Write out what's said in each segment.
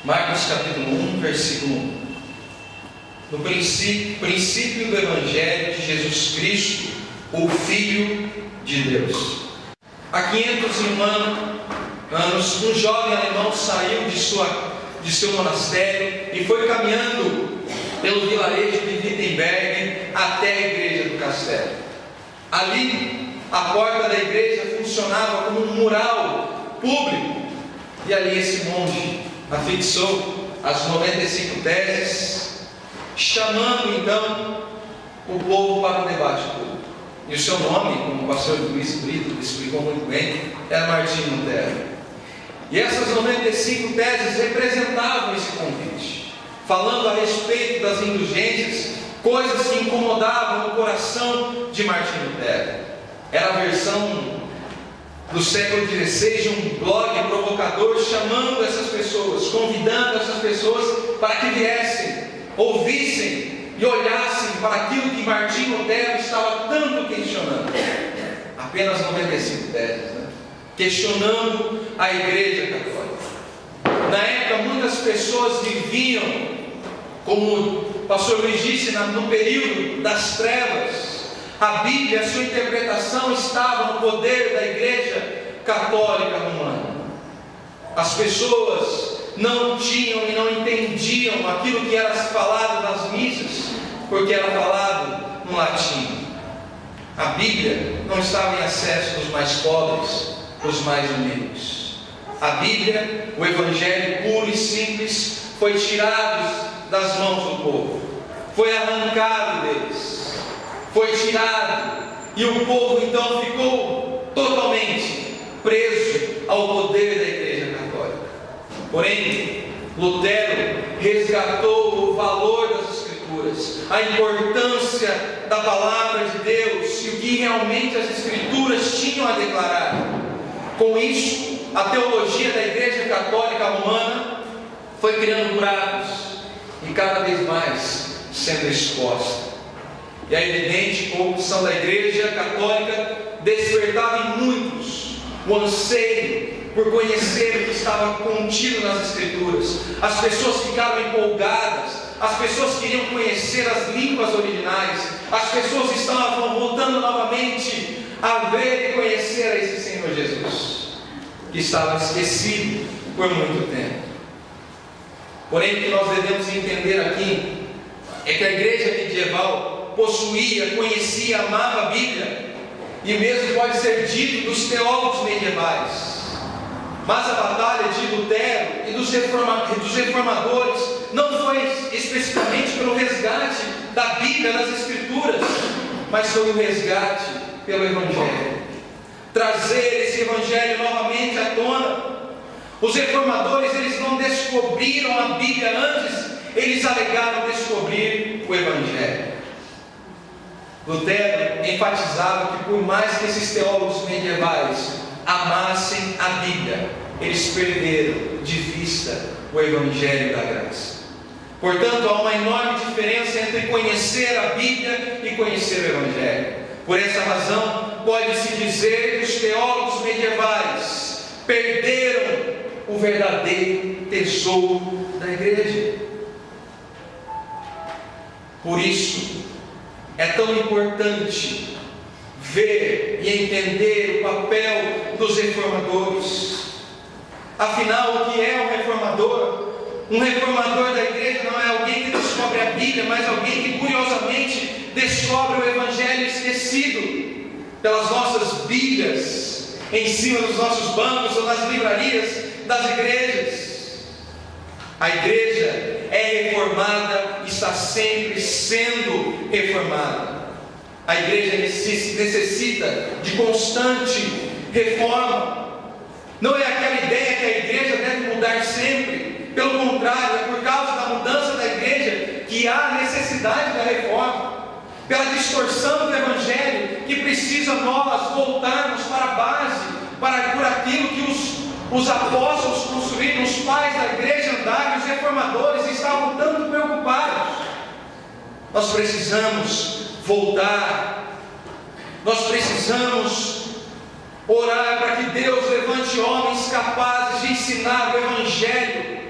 Marcos capítulo 1, versículo 1. No princípio do Evangelho de Jesus Cristo, o Filho de Deus. Há 501 anos, um jovem alemão saiu de seu monastério e foi caminhando pelo vilarejo de Wittenberg até a igreja do castelo. Ali, a porta da igreja funcionava como um mural público, e ali esse monge afixou as 95 teses, chamando então o povo para o debate público. E o seu nome, como o pastor Luiz Brito explicou muito bem, era Martinho Lutero. E essas 95 teses representavam esse convite, falando a respeito das indulgências, coisas que incomodavam o coração de Martinho Lutero. Era a versão do século XVI de um blog provocador, chamando essas pessoas, convidando essas pessoas para que viessem, ouvissem e olhassem para aquilo que Martinho Lutero estava tanto questionando. Apenas 95 teses, questionando a Igreja Católica. Na época, muitas pessoas viviam, como o pastor Luiz disse, no período das trevas. A Bíblia, a sua interpretação estava no poder da Igreja Católica Romana. As pessoas não tinham e não entendiam aquilo que era falado nas missas, porque era falado no latim. A Bíblia não estava em acesso dos mais pobres, dos mais humildes. A Bíblia, o Evangelho puro e simples, foi tirado das mãos do povo, foi arrancado deles, foi tirado, e o povo então ficou totalmente preso ao poder da Igreja Católica. Porém, Lutero resgatou o valor das Escrituras, a importância da palavra de Deus e o que realmente as Escrituras tinham a declarar. Com isso, a teologia da Igreja Católica Romana foi criando buracos e cada vez mais sendo exposta. E é evidente que a corrupção da Igreja Católica despertava em muitos o anseio por conhecer o que estava contido nas Escrituras. As pessoas ficaram empolgadas, as pessoas queriam conhecer as línguas originais, as pessoas estavam voltando novamente a ver e conhecer a esse Senhor Jesus, que estava esquecido por muito tempo. Porém, o que nós devemos entender aqui é que a igreja medieval possuía, conhecia, amava a Bíblia, e mesmo pode ser dito dos teólogos medievais. Mas a batalha de Lutero e dos reformadores não foi especificamente pelo resgate da Bíblia, das Escrituras, mas foi o resgate pelo Evangelho. Trazer esse Evangelho novamente à tona. Os reformadores, eles não descobriram a Bíblia antes, eles alegaram descobrir o Evangelho. Lutero enfatizava que por mais que esses teólogos medievais amassem a Bíblia, eles perderam de vista o Evangelho da graça. Portanto, há uma enorme diferença entre conhecer a Bíblia e conhecer o Evangelho. Por essa razão, pode-se dizer que os teólogos medievais perderam o verdadeiro tesouro da igreja. Por isso, é tão importante ver e entender o papel dos reformadores. Afinal, o que é um reformador? Um reformador da igreja não é alguém que descobre a Bíblia, mas alguém que curiosamente descobre o Evangelho esquecido pelas nossas Bíblias, em cima dos nossos bancos ou nas livrarias das igrejas. A igreja é reformada, está sempre sendo reformada. A igreja necessita de constante reforma. Não é aquela ideia que a igreja deve mudar sempre. Pelo contrário, é por causa da mudança da igreja que há necessidade da reforma. Pela distorção do Evangelho, que precisa nós voltarmos para a base, por aquilo que os apóstolos construíram, os pais da igreja andaram, os reformadores estavam tanto preocupados. Nós precisamos voltar, nós precisamos orar para que Deus levante homens capazes de ensinar o Evangelho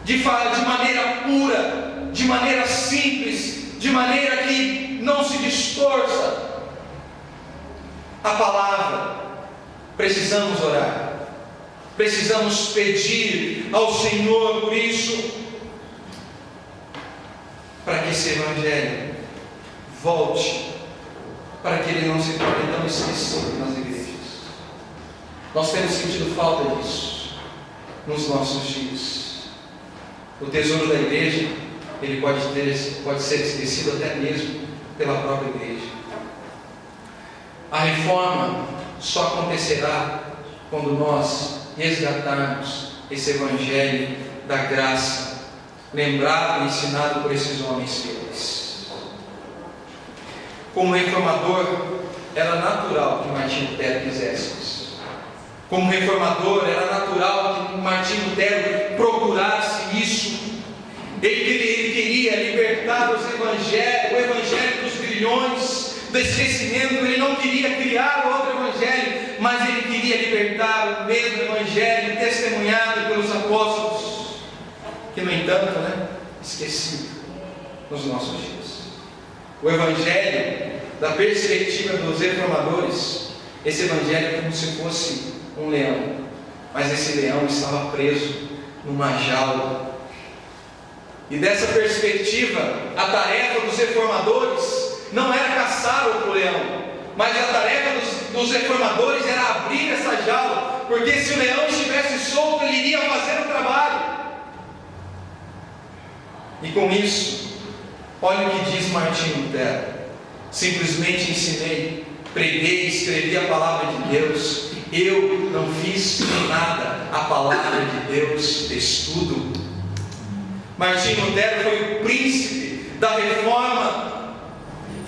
de maneira pura, de maneira simples, de maneira que não se distorça a palavra. Precisamos orar, precisamos pedir ao Senhor por isso, para que esse Evangelho volte, para que ele não se torne tão esquecido nas igrejas. Nós temos sentido falta disso nos nossos dias. O tesouro da igreja, ele pode ser esquecido até mesmo pela própria igreja. A reforma só acontecerá quando nós resgatarmos esse Evangelho da graça, lembrado e ensinado por esses homens fiéis. Como reformador, era natural que Martinho Lutero quisesse isso. Como reformador, era natural que Martinho Lutero procurasse isso. Ele queria libertar o Evangelho dos grilhões, do esquecimento. Ele não queria criar outro Evangelho, mas ele queria libertar o mesmo Evangelho testemunhado pelos apóstolos, que no entanto, esquecido nos nossos dias. O Evangelho, da perspectiva dos reformadores, esse Evangelho é como se fosse um leão, mas esse leão estava preso numa jaula. E dessa perspectiva, a tarefa dos reformadores não era caçar outro leão, mas a tarefa dos reformadores era abrir essa jaula, porque se o leão estivesse solto, ele iria fazer o trabalho. E com isso, olha o que diz Martinho Lutero: simplesmente ensinei, preguei, escrevi a palavra de Deus. Eu não fiz nada, a palavra de Deus fez tudo. Martinho Lutero foi o príncipe da reforma.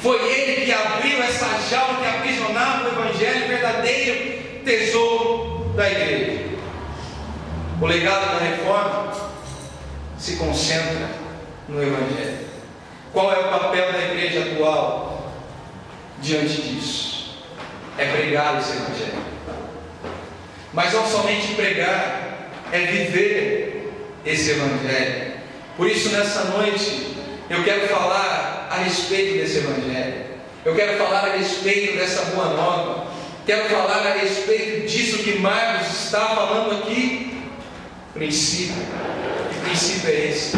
Foi ele que abriu essa jaula que aprisionava o Evangelho, verdadeiro tesouro da igreja. O legado da reforma se concentra no Evangelho. Qual é o papel da igreja atual diante disso? É pregar esse Evangelho. Mas não somente pregar, é viver esse Evangelho. Por isso, nessa noite, eu quero falar a respeito desse Evangelho. Eu quero falar a respeito dessa boa nova. Quero falar a respeito disso que Marcos está falando aqui. Princípio. Que princípio é esse?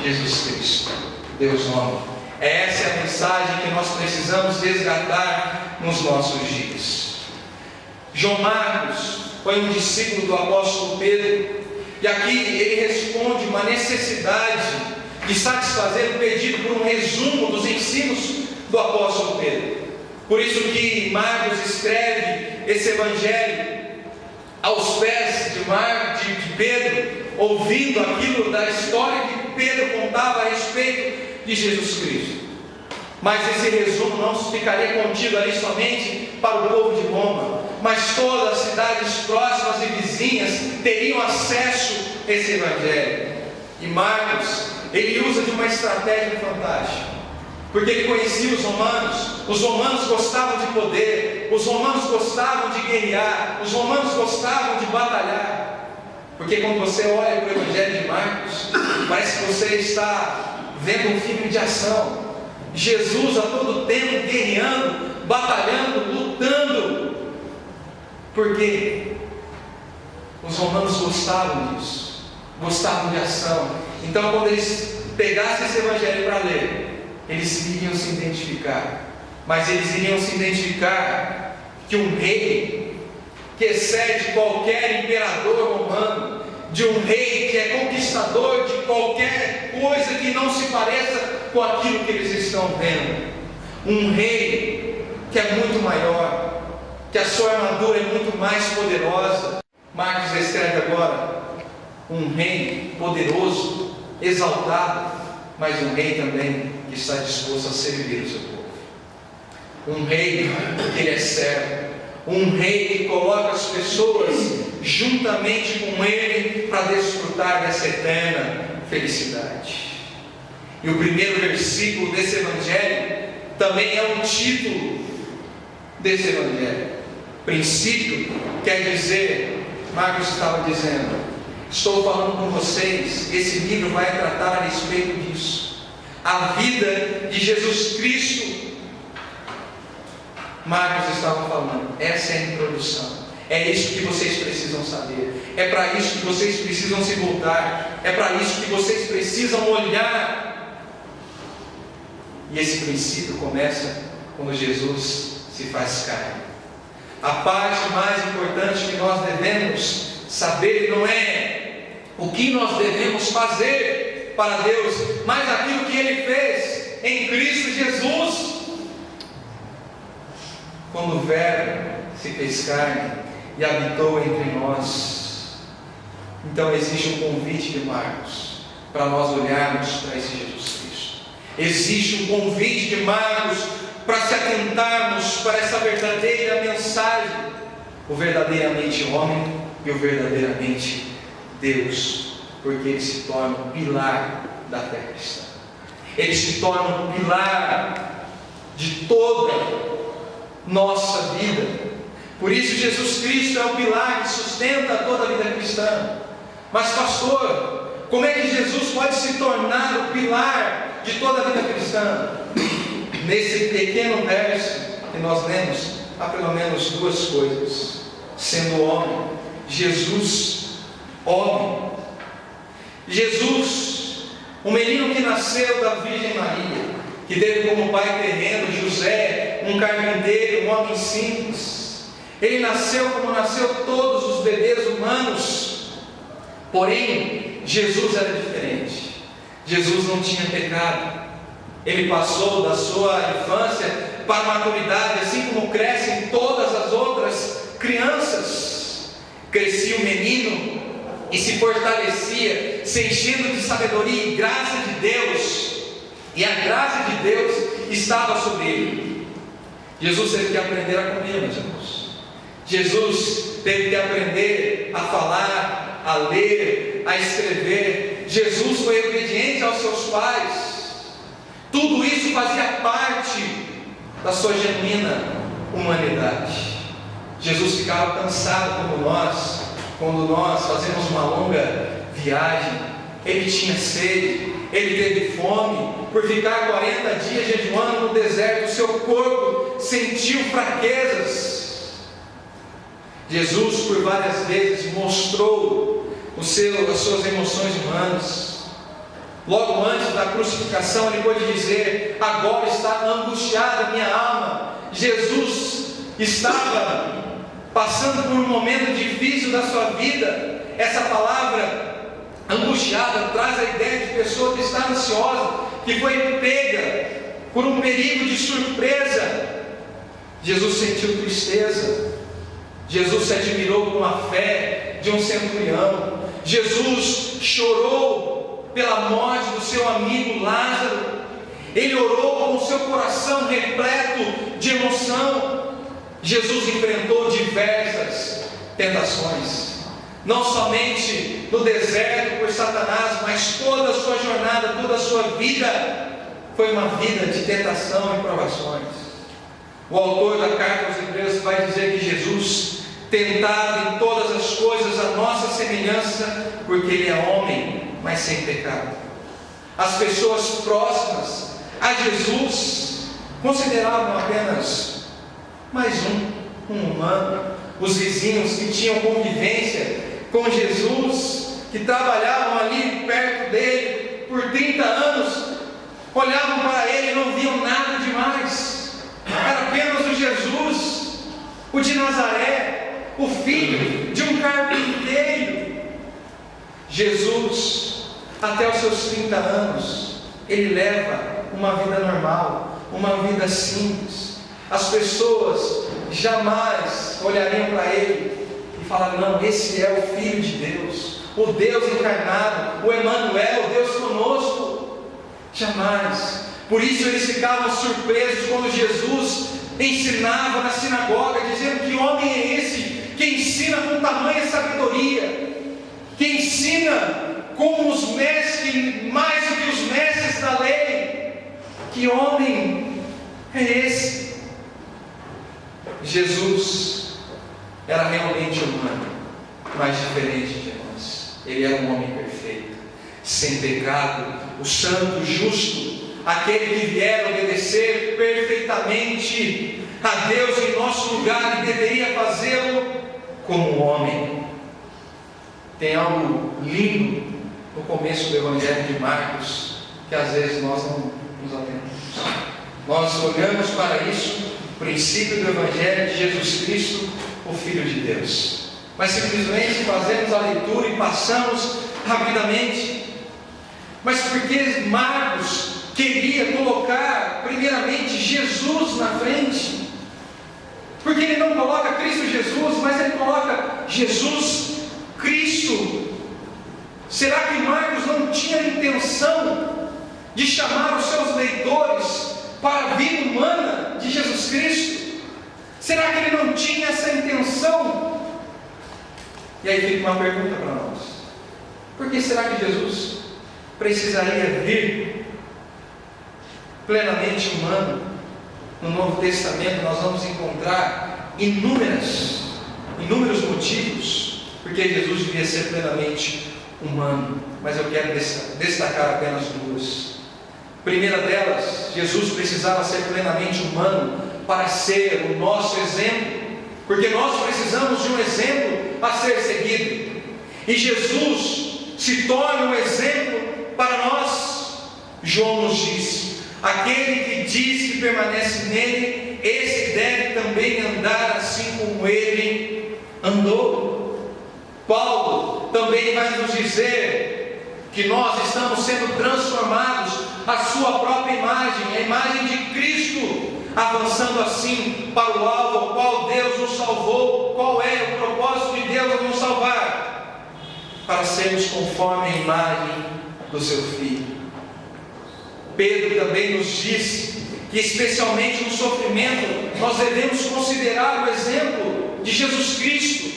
Jesus Cristo, Deus homem. Essa é a mensagem que nós precisamos resgatar nos nossos dias. João Marcos foi um discípulo do apóstolo Pedro, e aqui ele responde uma necessidade de satisfazer o pedido por um resumo dos ensinos do apóstolo Pedro. Por isso que Marcos escreve esse Evangelho aos pés de Pedro, ouvindo aquilo da história que Pedro contava a respeito de Jesus Cristo. Mas esse resumo não ficaria contido ali somente para o povo de Roma, mas todas as cidades próximas e vizinhas teriam acesso a esse Evangelho. E Marcos, ele usa de uma estratégia fantástica, porque ele conhecia os romanos gostavam de poder, os romanos gostavam de guerrear, os romanos gostavam de batalhar. Porque quando você olha para o Evangelho de Marcos, parece que você está vendo um filme de ação. Jesus a todo tempo guerreando, batalhando, lutando. Porque os romanos gostavam disso, gostavam de ação. Então, quando eles pegassem esse Evangelho para ler, eles iriam se identificar. Mas eles iriam se identificar que um rei que excede qualquer imperador romano, de um rei que é conquistador de qualquer coisa que não se pareça com aquilo que eles estão vendo, um rei que é muito maior, que a sua armadura é muito mais poderosa. Marcos escreve agora um rei poderoso, exaltado, mas um rei também que está disposto a servir o seu povo, um rei que ele é servo, um rei que coloca as pessoas juntamente com ele para desfrutar dessa eterna felicidade. E o primeiro versículo desse Evangelho também é o título desse Evangelho. Princípio quer dizer, Marcos estava dizendo, estou falando com vocês, esse livro vai tratar a respeito disso. A vida de Jesus Cristo. Marcos estava falando, essa é a introdução. É isso que vocês precisam saber. É para isso que vocês precisam se voltar. É para isso que vocês precisam olhar. E esse princípio começa quando Jesus se faz carne. A parte mais importante que nós devemos saber não é o que nós devemos fazer para Deus, mas aquilo que Ele fez em Cristo Jesus. Quando o Verbo se fez carne e habitou entre nós. Então existe um convite de Marcos para nós olharmos para esse Jesus Cristo. Existe um convite de Marcos para se atentarmos para essa verdadeira mensagem, o verdadeiramente homem e o verdadeiramente Deus, porque ele se torna o pilar da fé cristã. Ele se torna o pilar de toda nossa vida. Por isso Jesus Cristo é o pilar que sustenta toda a vida cristã. Mas pastor, como é que Jesus pode se tornar o pilar de toda a vida cristã? Nesse pequeno verso que nós lemos, há pelo menos duas coisas. Sendo homem, Jesus, homem. Jesus, o menino que nasceu da Virgem Maria, que teve como pai terreno José, um carpinteiro, um homem simples. Ele nasceu como nasceu todos os bebês humanos. Porém, Jesus era diferente. Jesus não tinha pecado. Ele passou da sua infância para a maturidade, assim como crescem todas as outras crianças. Crescia o menino e se fortalecia, se enchendo de sabedoria e graça de Deus. E a graça de Deus estava sobre ele. Jesus teve que aprender a comer, meus irmãos. Jesus teve que aprender a falar, a ler, a escrever. Jesus foi obediente aos seus pais. Tudo isso fazia parte da sua genuína humanidade. Jesus ficava cansado como nós, quando nós fazemos uma longa viagem. Ele tinha sede, ele teve fome. Por ficar 40 dias jejuando no deserto, o seu corpo sentiu fraquezas. Jesus por várias vezes mostrou as suas emoções humanas. Logo antes da crucificação, ele pôde dizer: agora está angustiada a minha alma. Jesus estava passando por um momento difícil da sua vida. Essa palavra angustiada traz a ideia de pessoa que está ansiosa, que foi pega por um perigo de surpresa. Jesus sentiu tristeza. Jesus se admirou com a fé de um centurião. Jesus chorou pela morte do seu amigo Lázaro. Ele orou com o seu coração repleto de emoção. Jesus enfrentou diversas tentações, não somente no deserto por Satanás, mas toda a sua jornada, toda a sua vida foi uma vida de tentação e provações. O autor da carta aos Hebreus vai dizer que Jesus, tentado em todas as coisas a nossa semelhança, porque ele é homem, mas sem pecado. As pessoas próximas a Jesus consideravam apenas mais um humano. Os vizinhos que tinham convivência com Jesus, que trabalhavam ali perto dele por 30 anos, olhavam para ele e não viam nada demais. Era apenas o Jesus, o de Nazaré, o filho de um carpinteiro. Jesus, até os seus 30 anos, ele leva uma vida normal, uma vida simples. As pessoas jamais olhariam para ele e falariam: não, esse é o Filho de Deus, o Deus encarnado, o Emanuel, o Deus conosco. Jamais. Por isso eles ficavam surpresos quando Jesus ensinava na sinagoga, dizendo: que homem é esse que ensina com tamanha sabedoria, que ensina como os mestres, mais do que os mestres da lei? Que homem é esse? Jesus era realmente humano, mas diferente de nós. Ele era um homem perfeito, sem pecado, o santo, justo, aquele que vier obedecer perfeitamente a Deus em nosso lugar, e deveria fazê-lo como homem. Tem algo lindo no começo do Evangelho de Marcos, que às vezes nós não nos atentamos. Nós olhamos para isso, o princípio do Evangelho de Jesus Cristo, o Filho de Deus, mas simplesmente fazemos a leitura e passamos rapidamente. Mas porque Marcos queria colocar primeiramente Jesus na frente? Porque ele não coloca Cristo Jesus, mas ele coloca Jesus Cristo. Será que Marcos não tinha a intenção de chamar os seus leitores para a vida humana de Jesus Cristo? Será que ele não tinha essa intenção? E aí fica uma pergunta para nós: por que será que Jesus precisaria vir plenamente humano? No Novo Testamento nós vamos encontrar inúmeros motivos porque Jesus devia ser plenamente humano, mas eu quero destacar apenas duas. Primeira delas, Jesus precisava ser plenamente humano para ser o nosso exemplo, porque nós precisamos de um exemplo a ser seguido, e Jesus se torna um exemplo para nós. João nos diz: aquele que diz que permanece nele, esse deve também andar assim como ele andou. Paulo também vai nos dizer que nós estamos sendo transformados à sua própria imagem, a imagem de Cristo, avançando assim para o alvo ao qual Deus nos salvou. Qual é o propósito de Deus a nos salvar? Para sermos conforme a imagem do seu Filho. Pedro também nos diz que, especialmente no sofrimento, nós devemos considerar o exemplo de Jesus Cristo.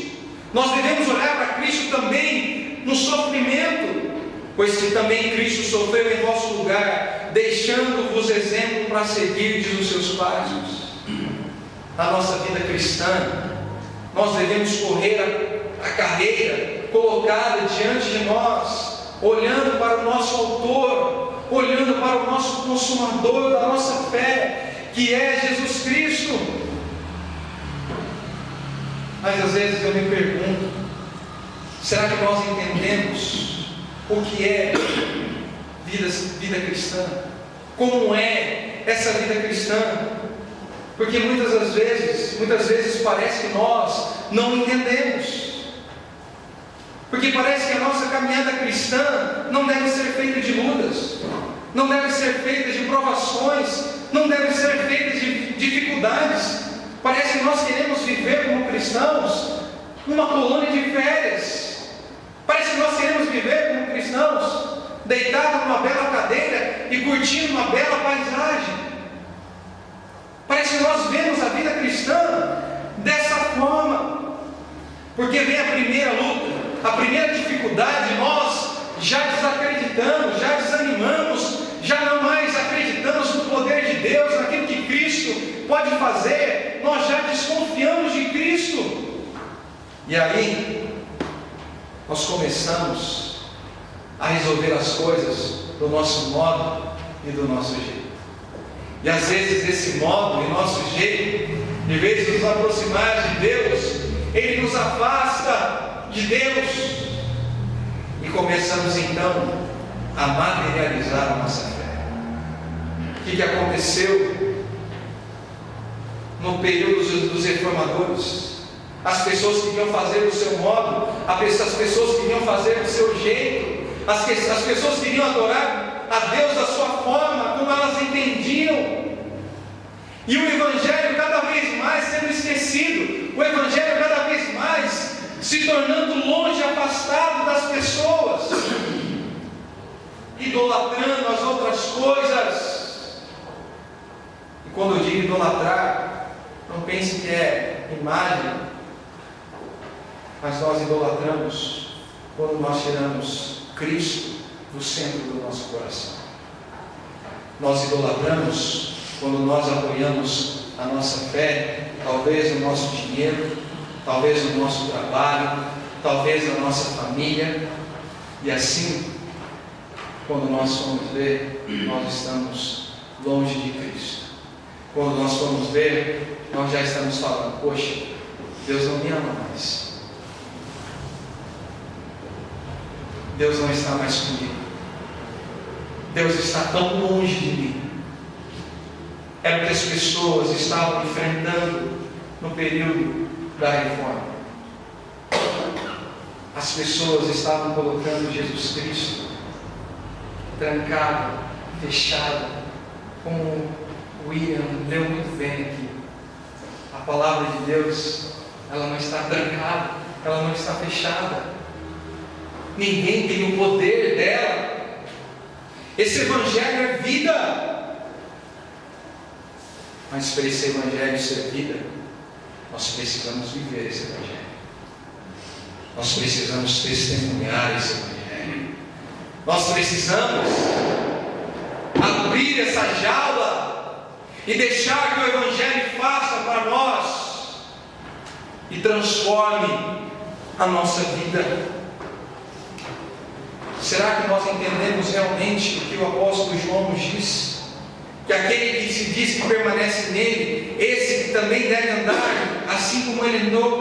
Nós devemos olhar para Cristo também no sofrimento, pois que também Cristo sofreu em vosso lugar, deixando-vos exemplo para seguir, diz os seus passos. Na nossa vida cristã, nós devemos correr a carreira colocada diante de nós, olhando para o nosso autor, olhando para o nosso consumador da nossa fé, que é Jesus Cristo. Mas às vezes eu me pergunto: será que nós entendemos o que é vida cristã? Como é essa vida cristã? Porque muitas vezes parece que nós não entendemos. Porque parece que a nossa caminhada cristã não deve ser feita de lutas, não deve ser feita de provações, não deve ser feita de dificuldades. Parece que nós queremos viver como cristãos numa colônia de férias. Parece que nós queremos viver como cristãos deitados numa bela cadeira e curtindo uma bela paisagem. Parece que nós vemos a vida cristã dessa forma. Porque vem a primeira luta, a primeira dificuldade, nós já desacreditamos, já desanimamos, já não mais acreditamos no poder de Deus, naquilo que Cristo pode fazer, nós já desconfiamos de Cristo. E aí nós começamos a resolver as coisas do nosso modo e do nosso jeito. E às vezes esse modo e nosso jeito, em vez de nos aproximar de Deus, ele nos afasta de Deus. E começamos então a materializar a nossa fé. O que aconteceu no período dos reformadores? As pessoas queriam fazer do seu modo, as pessoas queriam fazer do seu jeito, as pessoas queriam adorar a Deus da sua forma, como elas entendiam. E o Evangelho cada vez mais sendo esquecido, o Evangelho cada vez mais se tornando longe, afastado das pessoas, idolatrando as outras coisas. E quando eu digo idolatrar, não pense que é imagem, mas nós idolatramos quando nós tiramos Cristo do centro do nosso coração. Nós idolatramos quando nós apoiamos a nossa fé, talvez no nosso dinheiro, talvez no nosso trabalho, talvez na nossa família, E assim, quando nós formos ver, nós estamos longe de Cristo. Quando nós formos ver, nós já estamos falando: poxa, Deus não me ama mais. Deus não está mais comigo. Deus está tão longe de mim. Era o que as pessoas estavam enfrentando no período da reforma. As pessoas estavam colocando Jesus Cristo trancado, fechado, como o William leu muito bem aqui. A palavra de Deus, ela não está trancada, ela não está fechada. Ninguém tem o poder dela. Esse Evangelho é vida. Mas para esse Evangelho ser vida, nós precisamos viver esse Evangelho. Nós precisamos testemunhar esse Evangelho. Nós precisamos abrir essa jaula e deixar que o Evangelho faça para nós e transforme a nossa vida. Será que nós entendemos realmente o que o apóstolo João nos diz? Que aquele que se diz que permanece nele, esse também deve andar assim como ele andou.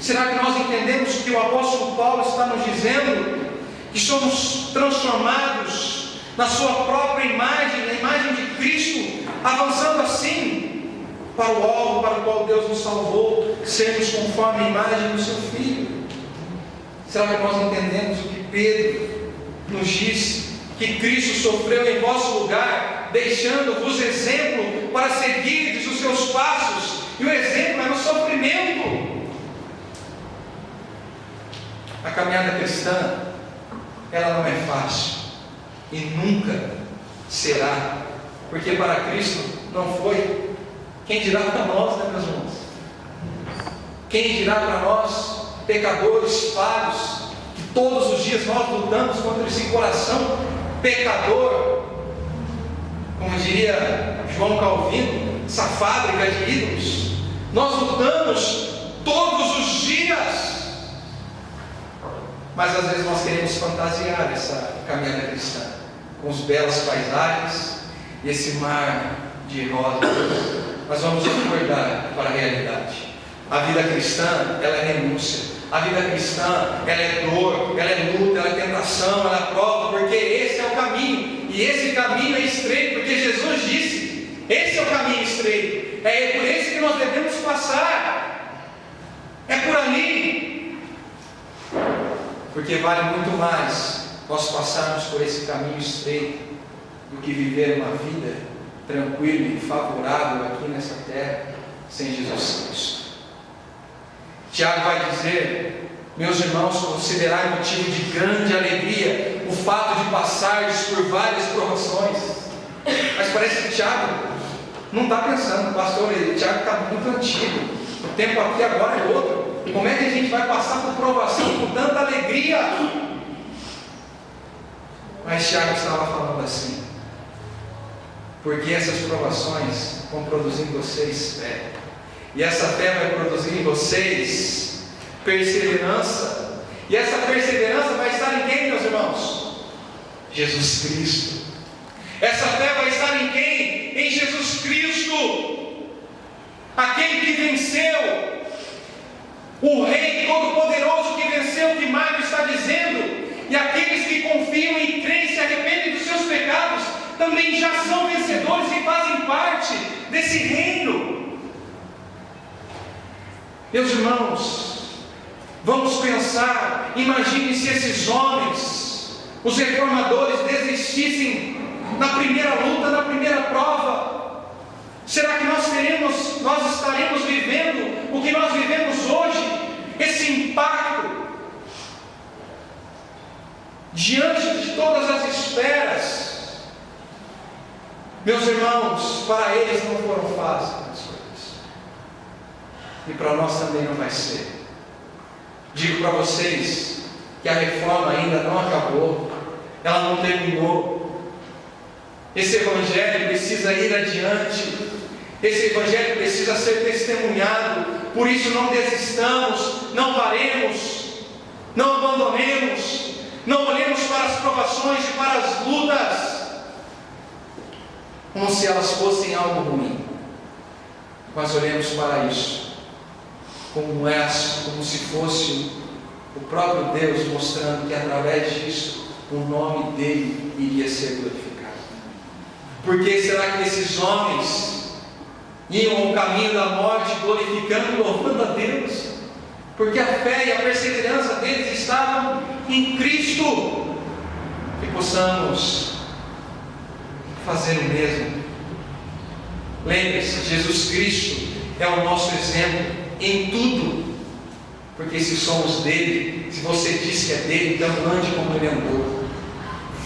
Será que nós entendemos o que o apóstolo Paulo está nos dizendo? Que somos transformados na sua própria imagem, na imagem de Cristo, avançando assim para o alvo para o qual Deus nos salvou, sermos conforme a imagem do seu Filho. Será que nós entendemos o que Pedro nos diz? Que Cristo sofreu em vosso lugar, deixando-vos exemplo para seguirdes os seus passos, e o exemplo é no sofrimento. A caminhada cristã, ela não é fácil, e nunca será, porque para Cristo não foi. Quem dirá para nós, né, meus irmãos? Quem dirá para nós, pecadores falhos, que todos os dias nós lutamos contra esse coração pecador, como diria João Calvino, essa fábrica de ídolos. Nós lutamos todos os dias, mas às vezes nós queremos fantasiar essa caminhada cristã com as belas paisagens e esse mar de rosas. Mas vamos acordar para a realidade. A vida cristã, ela é renúncia. A vida cristã, ela é dor, ela é luta, ela é tentação, ela é prova, porque esse é o caminho. E esse caminho é estreito, porque Jesus disse: esse é o caminho estreito. É por esse que nós devemos passar. É por ali. Porque vale muito mais nós passarmos por esse caminho estreito do que viver uma vida tranquila e favorável aqui nessa terra sem Jesus Cristo. Tiago vai dizer: meus irmãos, considerai motivo de grande alegria o fato de passardes por várias provações. Mas parece que Tiago não está pensando, pastor, Tiago está muito antigo, o tempo aqui agora é outro. Como é que a gente vai passar por provação com tanta alegria? Mas Tiago estava falando assim: porque essas provações vão produzir em vocês fé, e essa fé vai produzir em vocês perseverança, e essa perseverança vai estar em quem, meus irmãos? Jesus Cristo. Essa fé vai estar em quem? Em Jesus Cristo, aquele que venceu, o Rei Todo-Poderoso que venceu, o que Mário está dizendo. E aqueles que confiam e creem, se arrependem dos seus pecados, também já são vencedores e fazem parte desse reino. Meus irmãos, vamos pensar, imagine se esses homens, os reformadores, desistissem na primeira luta, na primeira prova. Será que nós estaremos vivendo o que nós vivemos hoje? Esse impacto diante de todas as esferas. Meus irmãos, para eles não foram fáceis as coisas, e para nós também não vai ser. Digo para vocês que a reforma ainda não acabou, ela não terminou. Esse Evangelho precisa ir adiante, esse Evangelho precisa ser testemunhado. Por isso não desistamos, não paremos, não abandonemos. Não olhemos para as provações e para as lutas como se elas fossem algo ruim, mas olhemos para isso como se fosse o próprio Deus mostrando que através disso o nome dele iria ser glorificado. Porque será que esses homens iam ao caminho da morte glorificando e louvando a Deus? Porque a fé e a perseverança deles estavam em Cristo. Que possamos fazer o mesmo. Lembre-se, Jesus Cristo é o nosso exemplo em tudo. Porque se somos dele, se você diz que é dele, então ande como ele andou,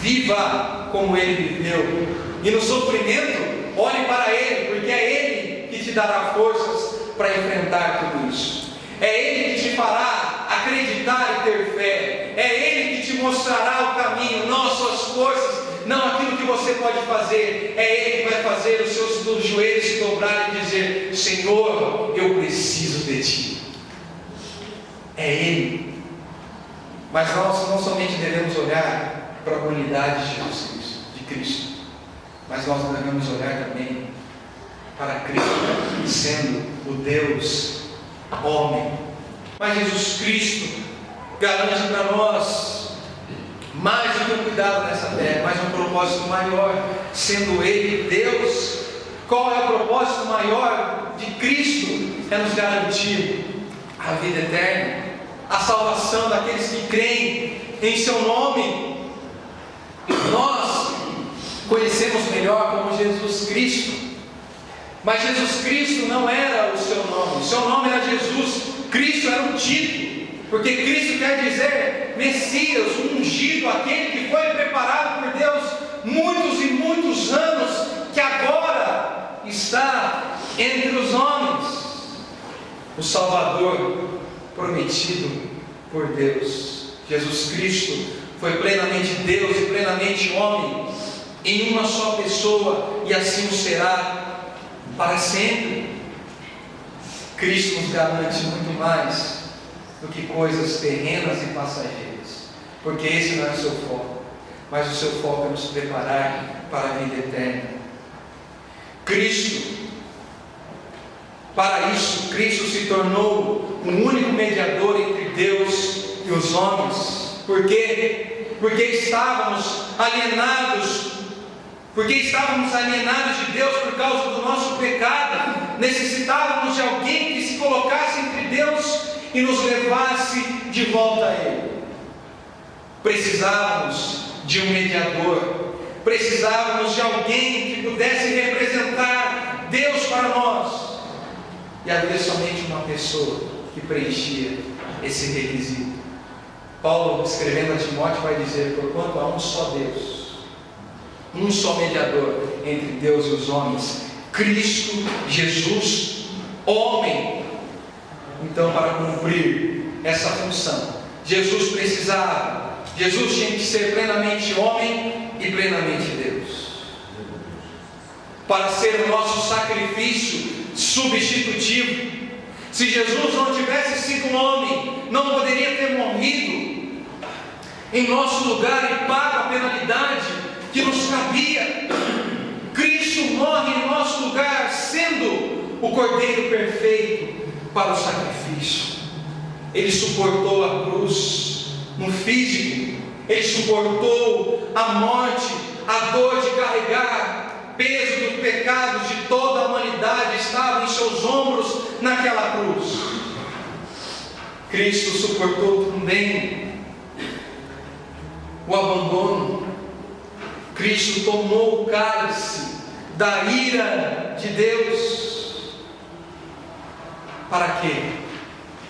viva como ele viveu, e no sofrimento olhe para ele, porque é ele que te dará forças para enfrentar tudo isso. É ele que te fará acreditar e ter fé. É ele que te mostrará o caminho, não as suas forças, não aquilo que você pode fazer. É ele que vai fazer os seus joelhos se dobrarem e dizer: Senhor, eu preciso de ti. É ele. Mas nós não somente devemos olhar para a unidade de Jesus Cristo, de Cristo, mas nós devemos olhar também para Cristo, sendo o Deus homem. Mas Jesus Cristo garante para nós mais do que um cuidado nessa terra, mas um propósito maior, sendo Ele Deus. Qual é o propósito maior de Cristo? É nos garantir a vida eterna, a salvação daqueles que creem em seu nome. Nós conhecemos melhor como Jesus Cristo, mas Jesus Cristo não era o seu nome. O seu nome era Jesus. Cristo era um título, porque Cristo quer dizer Messias, o ungido, aquele que foi preparado por Deus muitos e muitos anos, que agora está entre os homens, o Salvador prometido por Deus. Jesus Cristo foi plenamente Deus e plenamente homem em uma só pessoa, e assim o será para sempre. Cristo nos garante muito mais do que coisas terrenas e passageiras, porque esse não é o seu foco, mas o seu foco é nos preparar para a vida eterna. Para isso, Cristo se tornou o único mediador entre Deus e os homens. Por quê? Porque estávamos alienados de Deus por causa do nosso pecado. Necessitávamos de alguém que se colocasse entre Deus e nos levasse de volta a Ele. Precisávamos de um mediador, precisávamos de alguém que pudesse representar Deus para nós, e havia somente uma pessoa que preenchia esse requisito. Paulo, escrevendo a Timóteo, vai dizer: porquanto há um só Deus, um só mediador entre Deus e os homens, Cristo Jesus, homem. Então, para cumprir essa função, Jesus tinha que ser plenamente homem e plenamente Deus, para ser o nosso sacrifício substitutivo. Se Jesus não tivesse sido um homem, não poderia ter morrido em nosso lugar e pago a penalidade que nos cabia. Cristo morre em nosso lugar, sendo o Cordeiro perfeito para o sacrifício. Ele suportou a cruz no físico, ele suportou a morte, a dor de carregar peso dos pecados de toda a humanidade, estava em seus ombros naquela cruz. Cristo suportou também o abandono. Cristo tomou o cálice da ira de Deus. Para quê?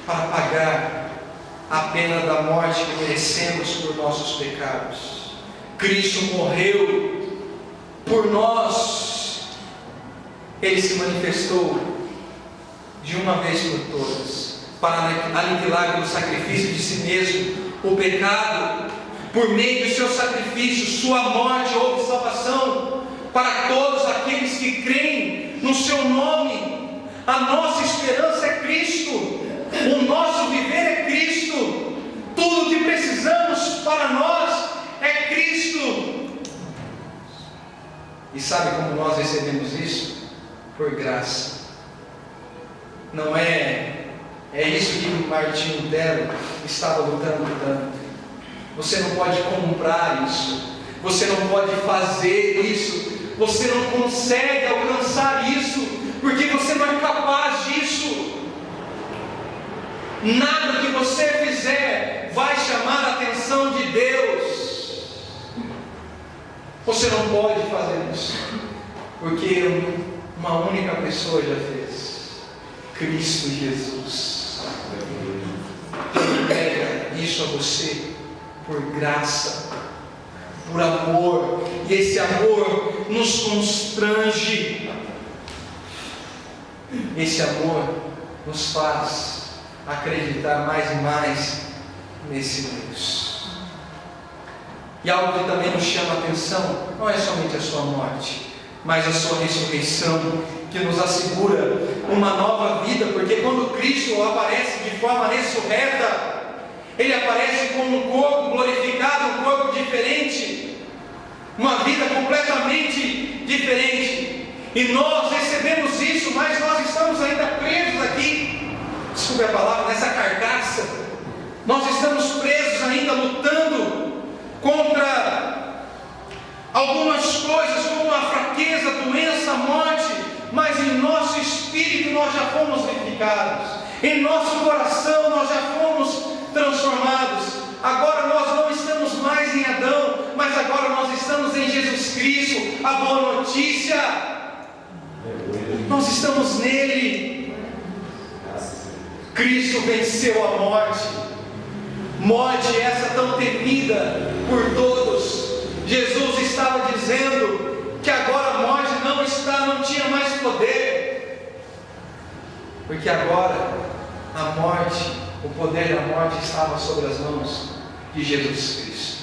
Para pagar a pena da morte que merecemos por nossos pecados. Cristo morreu por nós. Ele se manifestou de uma vez por todas para aniquilar pelo sacrifício de si mesmo o pecado. Por meio do seu sacrifício, sua morte, houve salvação para todos aqueles que creem no seu nome. A nossa esperança é Cristo, o nosso viver é Cristo. Tudo que precisamos para nós E sabe como nós recebemos isso? Por graça. Não é isso que Martinho Lutero estava lutando tanto. Você não pode comprar isso. Você não pode fazer isso. Você não consegue alcançar isso, porque você não é capaz disso. Nada que você fizer vai chamar a atenção de Deus. Você não pode fazer isso, porque uma única pessoa já fez: Cristo Jesus. Ele pega isso a você por graça, por amor, e esse amor nos constrange. Esse amor nos faz acreditar mais e mais nesse Deus. E algo que também nos chama a atenção não é somente a sua morte, mas a sua ressurreição, que nos assegura uma nova vida, porque quando Cristo aparece de forma ressurreta, Ele aparece com um corpo glorificado, um corpo diferente, uma vida completamente diferente. E nós recebemos isso, mas nós estamos ainda presos aqui, desculpe a palavra, nessa carcaça. Nós estamos presos ainda, lutando contra algumas coisas, como a fraqueza, a doença, a morte, mas em nosso espírito nós já fomos vivificados, em nosso coração nós já fomos transformados. Agora nós não estamos mais em Adão, mas agora nós estamos em Jesus Cristo, a boa notícia. Nós estamos nele. Cristo venceu a morte, morte essa tão temida por todos. Jesus estava dizendo que agora a morte não tinha mais poder, porque agora a morte, o poder da morte estava sobre as mãos de Jesus Cristo.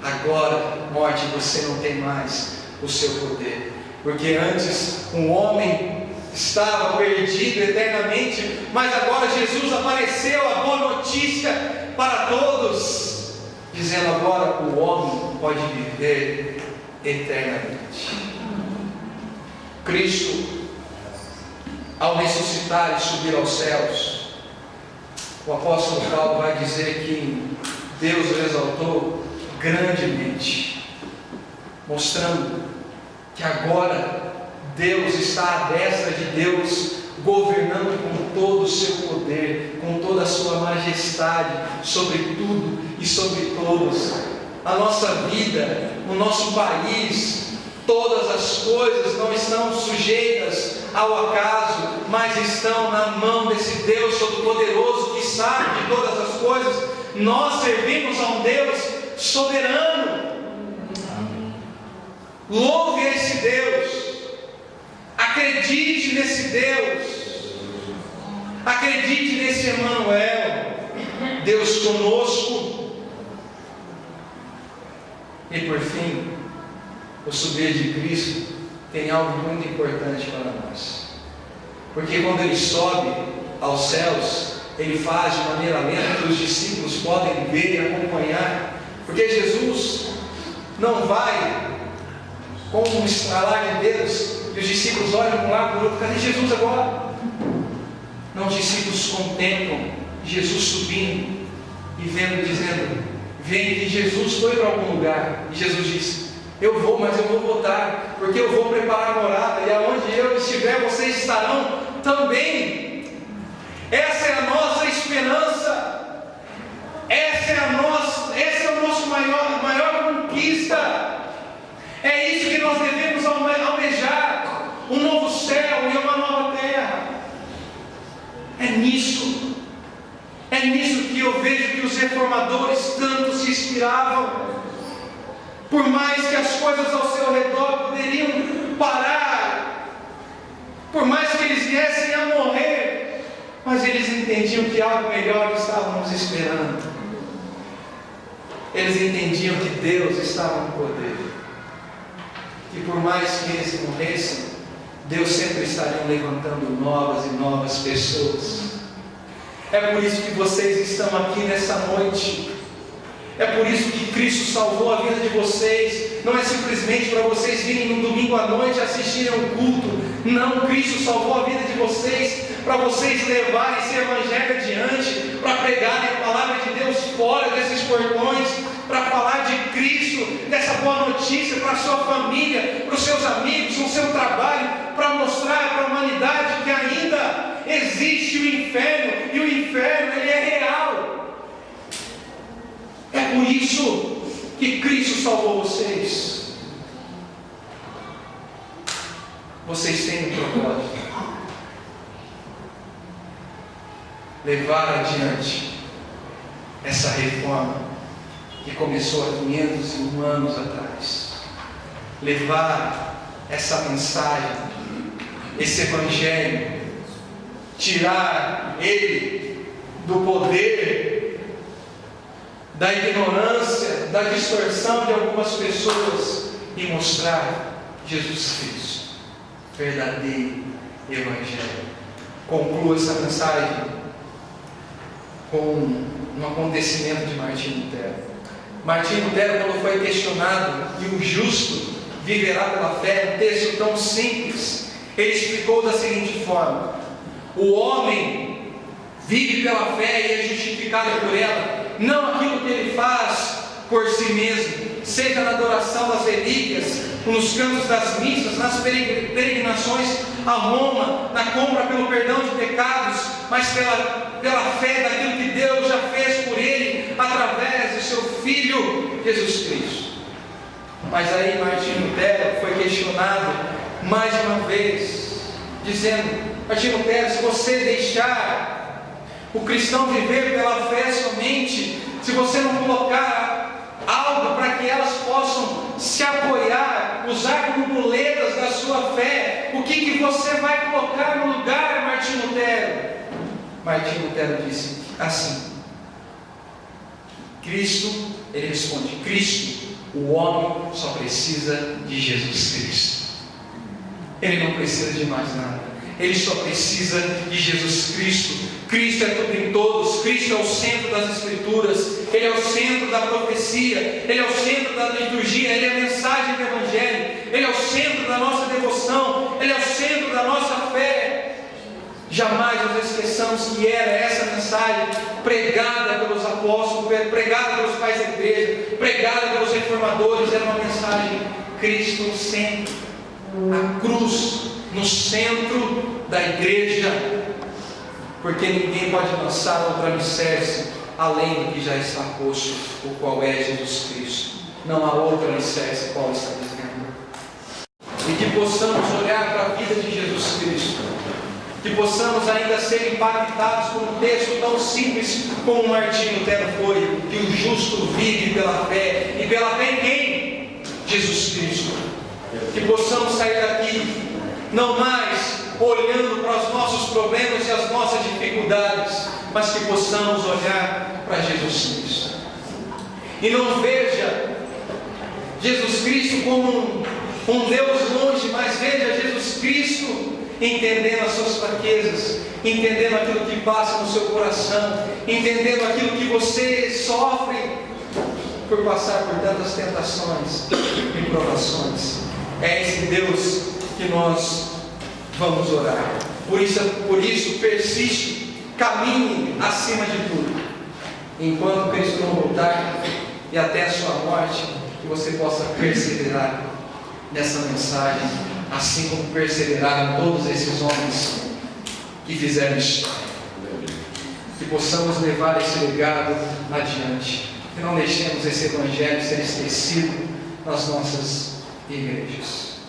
Agora, morte, você não tem mais o seu poder, porque antes um homem estava perdido eternamente, mas agora Jesus apareceu, a boa notícia para todos, dizendo: agora o homem pode viver eternamente. Cristo, ao ressuscitar e subir aos céus, o apóstolo Paulo vai dizer que Deus o exaltou grandemente, mostrando que agora Deus está à destra de Deus, governando com todo o seu poder, com toda a sua majestade, sobre tudo e sobre todos. A nossa vida, o nosso país, todas as coisas não estão sujeitas ao acaso, mas estão na mão desse Deus Todo-Poderoso, que sabe de todas as coisas. Nós servimos a um Deus soberano. Louve esse Deus. Acredite nesse Deus. Acredite nesse Emmanuel, Deus conosco. E por fim, o subir de Cristo tem algo muito importante para nós, porque quando Ele sobe aos céus, Ele faz de maneira lenta, que os discípulos podem ver e acompanhar, porque Jesus não vai com um estralar de dedos, e os discípulos olham para um lado para o outro: cadê Jesus agora? Não, os discípulos contemplam Jesus subindo e vendo, dizendo: vem que Jesus foi para algum lugar. E Jesus disse: eu vou, mas eu vou voltar, porque eu vou preparar a morada, e aonde eu estiver, vocês estarão também. Essa é a nossa esperança, esse é o nosso maior conquista. É isso que nós devemos almejar: um novo céu e uma nova terra. É nisso que eu vejo que os reformadores tanto se inspiravam. Por mais que as coisas ao seu redor poderiam parar, por mais que eles viessem a morrer, mas eles entendiam que algo melhor estava nos esperando. Eles entendiam que Deus estava no poder, que por mais que eles morressem, Deus sempre estaria levantando novas e novas pessoas. É por isso que vocês estão aqui nessa noite. É por isso que Cristo salvou a vida de vocês. não é simplesmente para vocês virem no domingo à noite assistirem ao culto. Não, Cristo salvou a vida de vocês para vocês levarem esse evangelho adiante, para pregarem a palavra de Deus fora desses portões, para falar de Cristo, dessa boa notícia para a sua família, para os seus amigos, no seu trabalho, para mostrar para a humanidade que ainda existe o inferno, e o inferno ele é real. É por isso que Cristo salvou vocês. Vocês têm um propósito: levar adiante essa reforma que começou há 501 anos atrás. Levar essa mensagem, esse evangelho, tirar ele do poder, da ignorância, da distorção de algumas pessoas e mostrar Jesus Cristo, verdadeiro evangelho. Concluo essa mensagem com um acontecimento de Martinho Lutero. Martinho Lutero, quando foi questionado, e o justo viverá pela fé, um texto tão simples, ele explicou da seguinte forma: o homem vive pela fé e é justificado por ela, não aquilo que ele faz por si mesmo, seja na adoração das relíquias, nos cantos das missas, nas peregrinações a Roma, na compra pelo perdão de pecados, mas pela fé daquilo que Deus já fez por ele, através do seu Filho Jesus Cristo. Mas aí Martinho Lutero foi questionado mais uma vez, dizendo: Martinho Lutero, se você deixar o cristão viver pela fé somente, se você não colocar algo para que elas possam se apoiar, usar como muletas da sua fé, o que você vai colocar no lugar, Martinho Lutero? Martinho Lutero disse assim: Cristo, ele responde, Cristo, o homem só precisa de Jesus Cristo. Ele não precisa de mais nada. Ele só precisa de Jesus Cristo. Cristo é tudo em todos. Cristo é o centro das Escrituras. Ele é o centro da profecia. Ele é o centro da liturgia. Ele é a mensagem do Evangelho. Ele é o centro da nossa devoção. Ele é o centro da nossa fé. Jamais nos esqueçamos que era essa mensagem pregada pelos apóstolos, pregada pelos pais da igreja, pregada pelos reformadores. Era uma mensagem Cristo no centro, a cruz no centro da igreja, porque ninguém pode lançar outra alicerce além do que já está posto, o qual é Jesus Cristo. Não há outra alicerce qual está dizendo. E que possamos olhar para a vida de Jesus Cristo, que possamos ainda ser impactados por um texto tão simples como Martinho Lutero foi, que o justo vive pela fé. E pela fé em quem? Jesus Cristo. Que possamos sair daqui não mais olhando para os nossos problemas e as nossas dificuldades, mas que possamos olhar para Jesus Cristo. E não veja Jesus Cristo como um Deus longe, mas veja Jesus Cristo entendendo as suas fraquezas, entendendo aquilo que passa no seu coração, entendendo aquilo que você sofre por passar por tantas tentações e provações. É esse Deus que nós vamos orar. Por isso persiste, caminhe acima de tudo, enquanto Cristo não voltar, e até a sua morte, que você possa perseverar nessa mensagem, assim como perseveraram todos esses homens que fizeram história. Que possamos levar esse legado adiante, que não deixemos esse evangelho ser esquecido nas nossas igrejas.